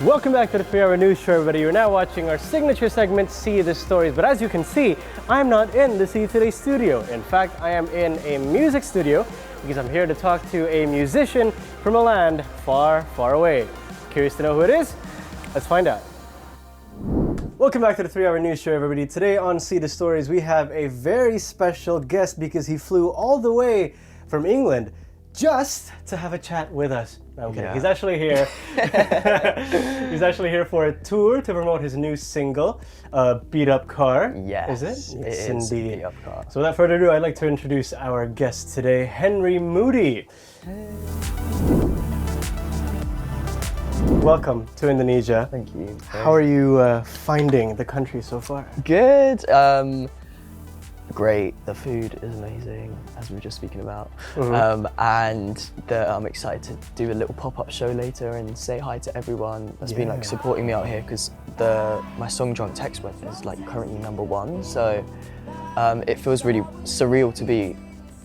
Welcome back to the 3 Hour News Show, everybody. You're now watching our signature segment, See the Stories. But as you can see, I'm not in the See Today studio. In fact, I am in a music studio because I'm here to talk to a musician from a land far, far away. Curious to know who it is? Let's find out. Welcome back to the 3 Hour News Show, everybody. Today on See the Stories, we have a very special guest because he flew all the way from England just to have a chat with us. No, I'm kidding. Yeah. He's actually here. He's actually here for a tour to promote his new single, Beat Up Car. Yes, is it? It is Beat Up Car. So without further ado, I'd like to introduce our guest today, Henry Moodie. Hey. Welcome to Indonesia. Thank you. How are you finding the country so far? Good. Great. The food is amazing, as we were just speaking about. And I'm excited to do a little pop-up show later and say hi to everyone that's been like supporting me out here, because my song Drunk Text Web is like currently #1. So it feels really surreal to be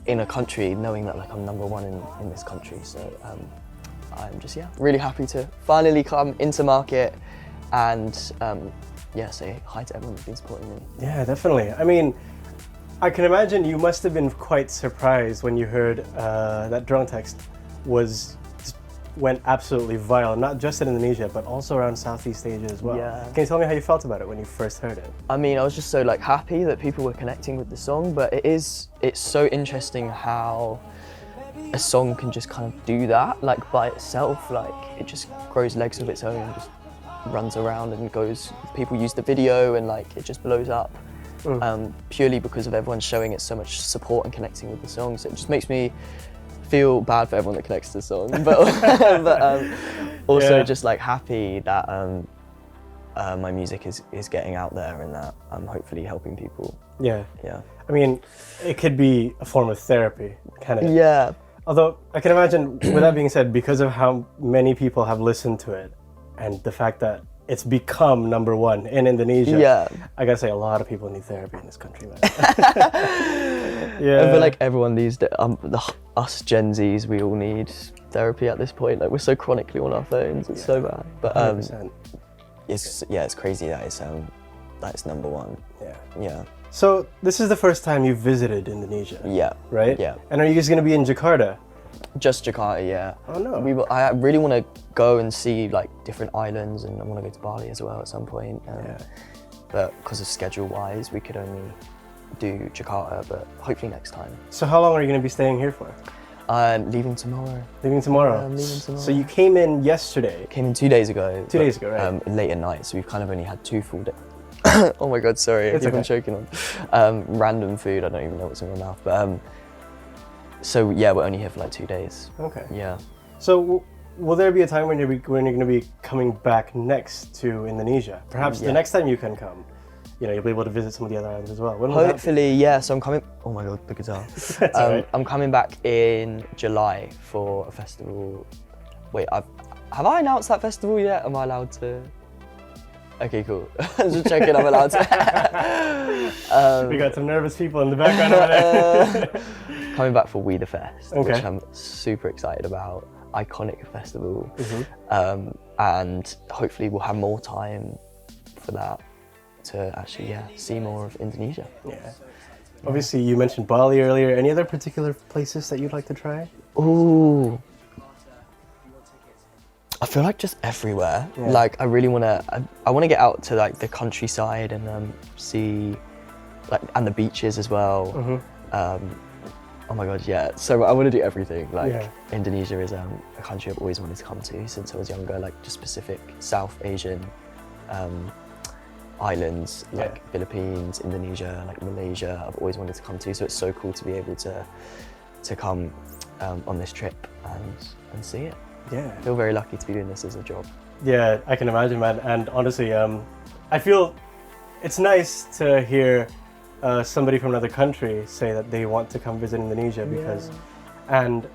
in a country knowing that like I'm #1 in this country. So I'm just really happy to finally come into market and say hi to everyone who's been supporting me. Yeah, definitely. I mean, I can imagine you must have been quite surprised when you heard that Drunk Text went absolutely viral, not just in Indonesia, but also around Southeast Asia as well. Yeah. Can you tell me how you felt about it when you first heard it? I mean, I was just so like happy that people were connecting with the song, but it's so interesting how a song can just kind of do that, like by itself, like it just grows legs of its own and just runs around and goes, people use the video and like it just blows up. Purely because of everyone showing it so much support and connecting with the song. So it just makes me feel bad for everyone that connects to the song, but also just like happy that my music is getting out there and that I'm hopefully helping people. Yeah. I mean, it could be a form of therapy, kind of. Yeah. Although I can imagine, with that being said, because of how many people have listened to it and the fact that it's become #1 in Indonesia. I gotta say, a lot of people need therapy in this country, man. I feel like everyone these days, us Gen Zs, we all need therapy at this point. Like we're so chronically on our phones, it's so bad. But it's crazy that it's #1. Yeah. So this is the first time you visited Indonesia. Yeah. Right? Yeah. And are you just gonna be in Jakarta? Just Jakarta, yeah. Oh no. I really want to go and see like different islands, and I want to go to Bali as well at some point. But because of schedule-wise, we could only do Jakarta, but hopefully next time. So how long are you going to be staying here for? Leaving tomorrow. Leaving tomorrow? Leaving tomorrow. So you came in yesterday? Came in 2 days ago. 2 days ago, right. Late at night, so we've kind of only had 2 full days. Oh my God, sorry, I keep on choking on random food. I don't even know what's in my mouth, but so yeah, we're only here for like 2 days. Okay. Yeah. So will there be a time when you're going to be coming back next to Indonesia? Perhaps the next time you can come, you'll be able to visit some of the other islands as well. Hopefully, yeah. So I'm coming. Oh my God, the guitar. Right. I'm coming back in July for a festival. Wait, have I announced that festival yet? Am I allowed to? Okay, cool. Just checking I'm allowed to. We got some nervous people in the background over there. Coming back for We The Fest, okay. which I'm super excited about. Iconic festival. And hopefully we'll have more time for that to actually, see more of Indonesia. Yeah. Obviously, you mentioned Bali earlier. Any other particular places that you'd like to try? Ooh. I feel like just everywhere. Yeah. Like I really want to, I want to get out to like the countryside and see, like, and the beaches as well. Oh my God, yeah. So I want to do everything. Like Indonesia is a country I've always wanted to come to since I was younger. Like just Pacific, South Asian islands, like Philippines, Indonesia, like Malaysia. I've always wanted to come to. So it's so cool to be able to come on this trip and see it. Yeah. I feel very lucky to be doing this as a job. Yeah, I can imagine, man. And honestly, I feel it's nice to hear somebody from another country say that they want to come visit Indonesia because, and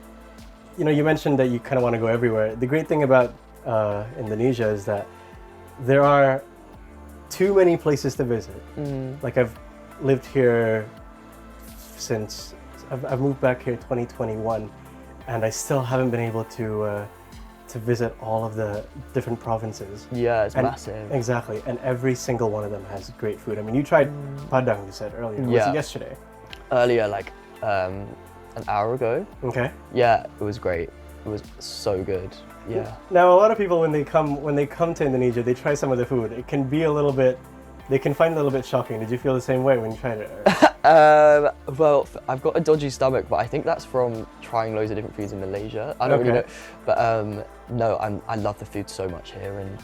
you mentioned that you kind of want to go everywhere. The great thing about Indonesia is that there are too many places to visit. Like I've lived here since, I've moved back here 2021 and I still haven't been able to to visit all of the different provinces. Yeah, it's And- massive. Exactly, and every single one of them has great food. I mean, you tried padang, you said earlier. Was Yeah. it yesterday? Earlier, like an hour ago. Okay. Yeah, it was great. It was so good. Yeah. Now, a lot of people when they come to Indonesia, they try some of the food. It can be a little bit. They can find it a little bit shocking. Did you feel the same way when you tried it? Well, I've got a dodgy stomach, but I think that's from trying loads of different foods in Malaysia. I don't really know, but no, I love the food so much here, and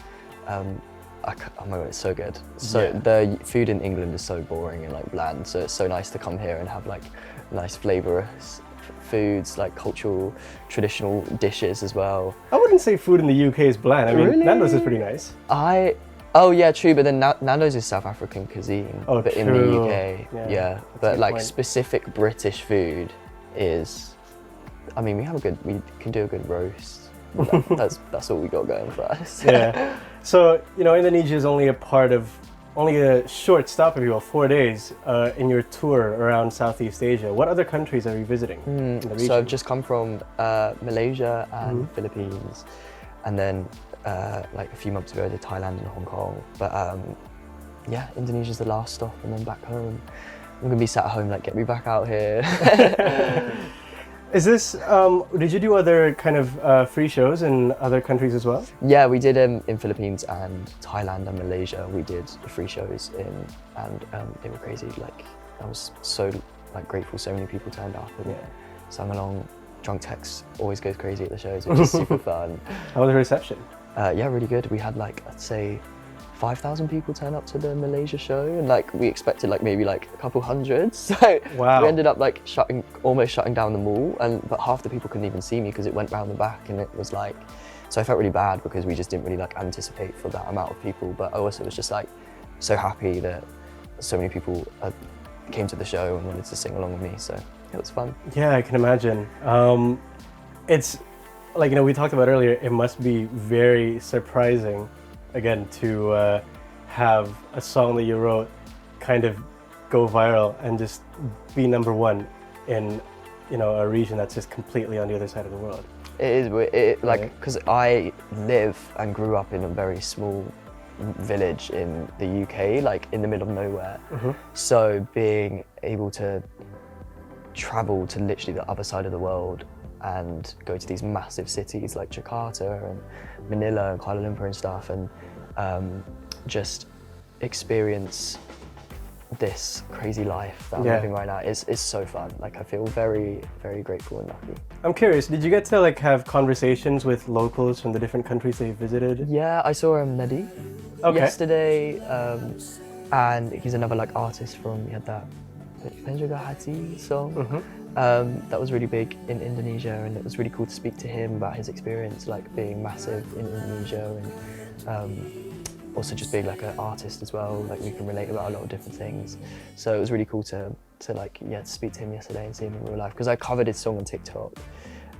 oh my god, it's so good. So the food in England is so boring and like bland, so it's so nice to come here and have like nice flavorous foods, like cultural, traditional dishes as well. I wouldn't say food in the UK is bland. I mean, Really? Nando's is pretty nice. Oh yeah, true. But then Nando's is South African cuisine. Oh, but in the true. UK, Yeah, But good like point. specific British food is, I mean, we can do a good roast. That's all we got going for us. Yeah. So Indonesia is only a short stop, if you will, 4 days in your tour around Southeast Asia. What other countries are you visiting in the region? So I've just come from Malaysia and Philippines, and then like a few months ago I did Thailand and Hong Kong. But yeah, Indonesia's the last stop, and then back home. I'm gonna be sat at home like, get me back out here. Is this? Did you do other kind of free shows in other countries as well? Yeah, we did in Philippines and Thailand and Malaysia. We did free shows and they were crazy. Like I was so like grateful. So many people turned up and sang along. Drunk Text always goes crazy at the shows, which is super fun. How was the reception? Yeah, really good. We had like, I'd say 5,000 people turn up to the Malaysia show, and like we expected like maybe like a couple hundred. So Wow. we ended up like almost shutting down the mall, but half the people couldn't even see me because it went round the back, and it was like, so I felt really bad because we just didn't really like anticipate for that amount of people. But I also was just like so happy that so many people came to the show and wanted to sing along with me. So it was fun. Yeah, I can imagine. It's like we talked about earlier. It must be very surprising, again, to have a song that you wrote kind of go viral and just be number one in a region that's just completely on the other side of the world. It is like because I live and grew up in a very small village in the UK, like in the middle of nowhere. So being able to travel to literally the other side of the world and go to these massive cities like Jakarta and Manila and Kuala Lumpur and stuff, and just experience this crazy life that I'm living right now is so fun. Like I feel very, very grateful and lucky. I'm curious, did you get to like have conversations with locals from the different countries that you visited? Yeah, I saw Moodie yesterday, and he's another like artist from, he had that Penjaga Hati song. That was really big in Indonesia, and it was really cool to speak to him about his experience like being massive in Indonesia, and also just being like an artist as well. Like we can relate about a lot of different things. So it was really cool to speak to him yesterday and see him in real life, because I covered his song on TikTok,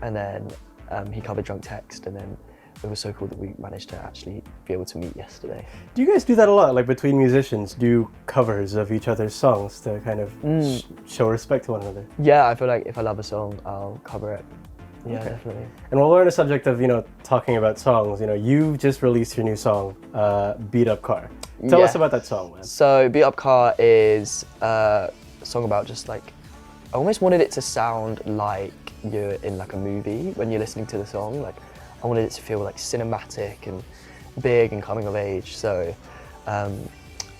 and then he covered Drunk Text, and then it was so cool that we managed to actually be able to meet yesterday. Do you guys do that a lot, like between musicians, do covers of each other's songs to kind of show respect to one another? Yeah, I feel like if I love a song, I'll cover it. Yeah, definitely. And while we're on the subject of, talking about songs, you just released your new song, Beat Up Car. Tell us about that song, man. So Beat Up Car is a song about just like, I almost wanted it to sound like you're in like a movie when you're listening to the song. Like I wanted it to feel like cinematic and big and coming of age. So and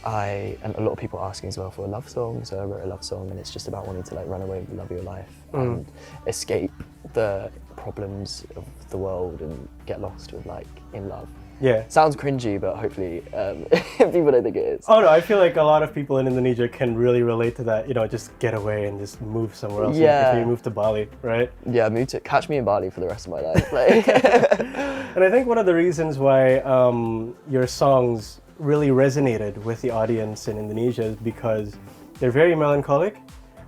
a lot of people are asking as well for a love song. So I wrote a love song, and it's just about wanting to like run away with the love of your life and escape the problems of the world and get lost with like in love. Yeah. Sounds cringy, but hopefully people don't think it is. Oh no, I feel like a lot of people in Indonesia can really relate to that. Just get away and just move somewhere else. Yeah. If you move to Bali, right? Yeah, catch me in Bali for the rest of my life. Like. And I think one of the reasons why your songs really resonated with the audience in Indonesia is because they're very melancholic,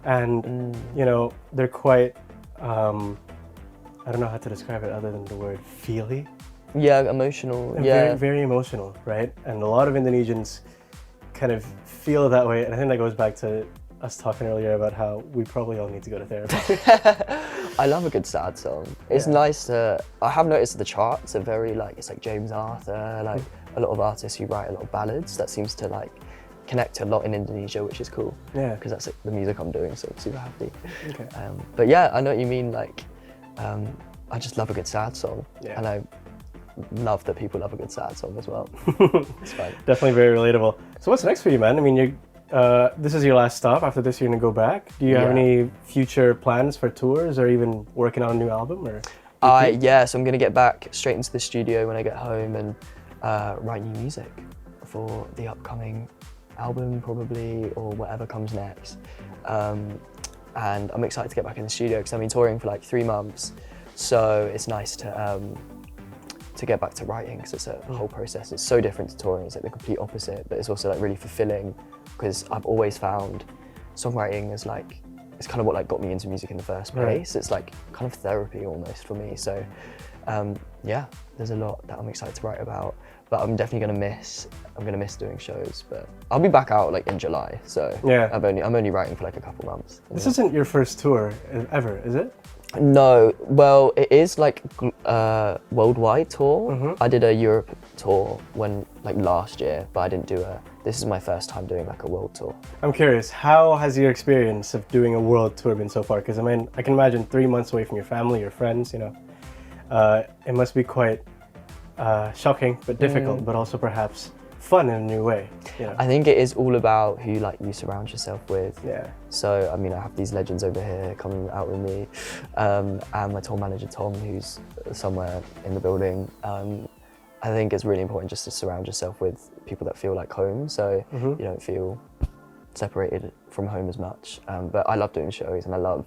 and they're quite I don't know how to describe it other than the word feely. Yeah, emotional. And yeah, very, very emotional, right? And a lot of Indonesians kind of feel that way, and I think that goes back to us talking earlier about how we probably all need to go to therapy. I love a good sad song. It's nice to, I have noticed the charts are very like, it's like James Arthur, like a lot of artists who write a lot of ballads. That seems to like connect a lot in Indonesia, which is cool. Yeah. Because that's the music I'm doing, so I'm super happy. Okay. But yeah, I know what you mean, like, I just love a good sad song. Yeah. And I love that people love a good sad song as well. It's fine. Definitely very relatable. So what's next for you, man? I mean, this is your last stop. After this, you're gonna go back. Do you have any future plans for tours or even working on a new album? Or yeah, so I'm gonna get back straight into the studio when I get home and write new music for the upcoming album probably, or whatever comes next. And I'm excited to get back in the studio because I've been touring for like 3 months. So it's nice to get back to writing because it's a whole process. It's so different to touring. It's like the complete opposite, but it's also like really fulfilling because I've always found songwriting as like, it's kind of what like got me into music in the first place. Right. It's like kind of therapy almost for me. So yeah, there's a lot that I'm excited to write about, but I'm definitely gonna miss doing shows, but I'll be back out like in July. So yeah, I'm only writing for like a couple months. This isn't your first tour ever, is it? No, well, it is like worldwide tour. I did a Europe tour like last year, but I didn't do this is my first time doing like a world tour. I'm curious, how has your experience of doing a world tour been so far? Because I mean, I can imagine 3 months away from your family, your friends, you know, it must be quite shocking, but difficult, but also perhaps fun in a new way. You know? I think it is all about who like you surround yourself with. Yeah. So I mean, I have these legends over here coming out with me, and my tour manager Tom, who's somewhere in the building. I think it's really important just to surround yourself with people that feel like home, so you don't feel separated from home as much. But I love doing shows and I love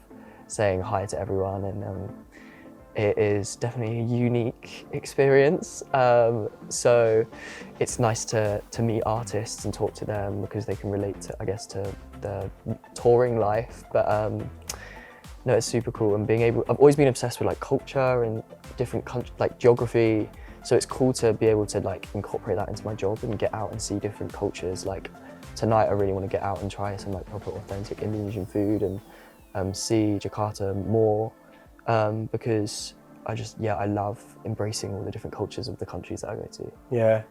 saying hi to everyone, and it is definitely a unique experience. So it's nice to meet artists and talk to them because they can relate to, I guess, to the touring life. But no, it's super cool. And I've always been obsessed with like culture and different countries, like geography. So it's cool to be able to like incorporate that into my job and get out and see different cultures. Like tonight, I really want to get out and try some like proper authentic Indonesian food and see Jakarta more. Because I love embracing all the different cultures of the countries that I go to. Yeah.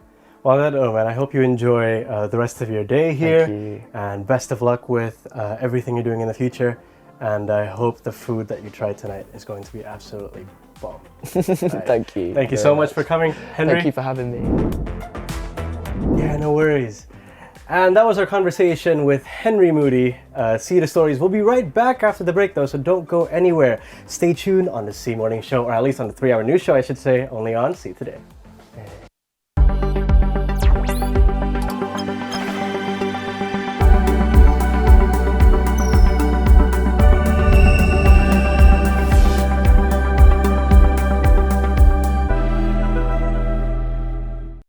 Well, man, I hope you enjoy the rest of your day here. Thank you. And best of luck with everything you're doing in the future. And I hope the food that you tried tonight is going to be absolutely bomb. Right. Thank you. Thank you so much for coming, Henry. Thank you for having me. Yeah, no worries. And that was our conversation with Henry Moodie. See the Stories. We'll be right back after the break though, so don't go anywhere. Stay tuned on the C Morning Show, or at least on the 3-hour news show, I should say, only on See Today.